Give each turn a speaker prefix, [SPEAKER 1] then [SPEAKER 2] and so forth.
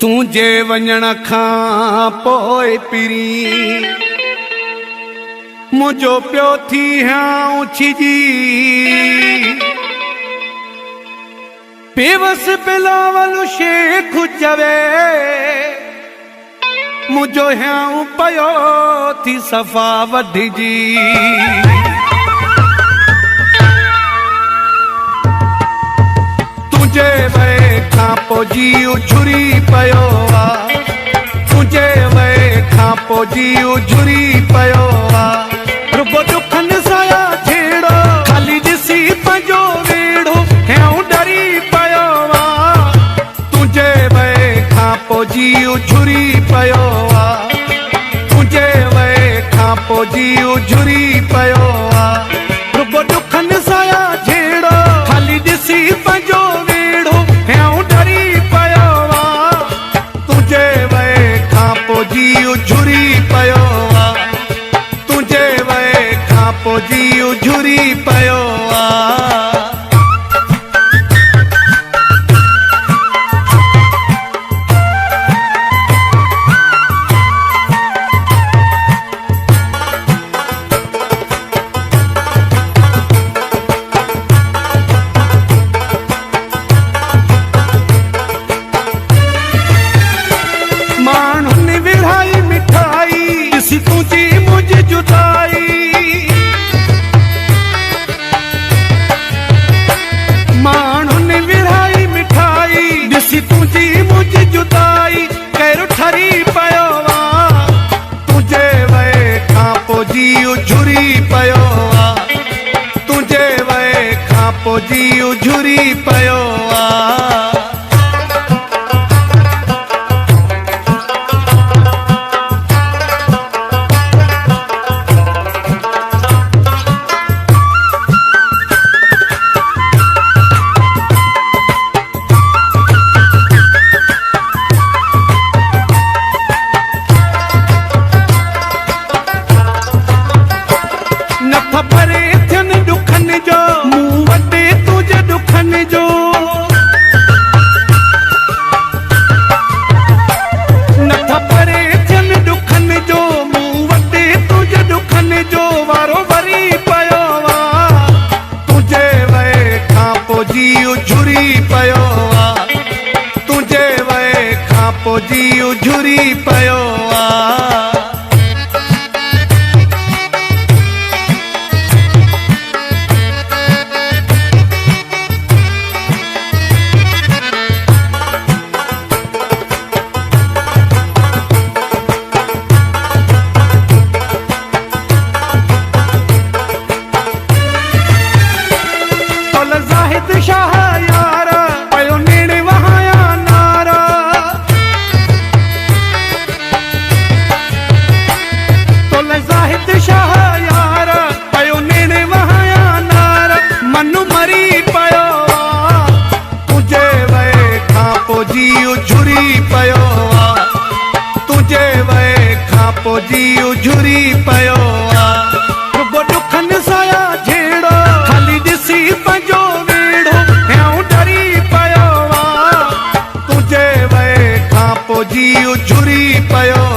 [SPEAKER 1] तुझे वञण खां पोइ पिरी मुंहिंजो पियो थी हाँ छिजी बेवस बिलावल शेख चवे मुंहिंजो हाँ पयो थी सफ़ा वढिजी तुझे वे खां पोइ जी उझुरी पयो आ तुझे वे खां पोइ जी उझुरी पयो आ रुगो दुखनि साया छेड़ो खाली ॾिसी पंहिंजो वेड़ो ह्यां डरी पयो आ तुझे वे खां पोइ जी उझुरी पयो आ तुझे वे खां पोइ जी उझुरी पयो आ रुगो दुखनि साया छेड़ो खाली ॾिसी पंहिंजो उझुरी पयो आ तुझे वे खां पोइ जी उझुरी पयो आ तुझी मुझे जुदाई माण्हुनि विरहाई मिठाई ॾिसी तुझी मुझे जुदाई कहिड़ो ठरी पयो आ तुझे वे खां पोइ जी उझुरी पयो आ तुझे वे खां पोइ जी उझुरी पयो आ परे थियनि दुखनि जो मूं वटे तुझे दुखनि जो नथा परे थियनि दुखनि जो मूं वटे तुझे दुखनि जो वारो वरी पयो आ तुझे वे खां पोइ जी उझुरी पयो आ तुझे वे खां पोइ जी उझुरी पयो आ शाह यार पयो नेड़े वहाया नारा तोले ज़ाहिद शाह यार पयो नेड़े वहाया नारा मनु मरी पयो तुझे वे खां पोइ जी उझुरी पयो आ तुझे वे खां पोइ जी उझुरी पयो आ रुगो दुखनि साया छेड़ो खाली ॾिसी पंहिंजो जी उझुरी पयो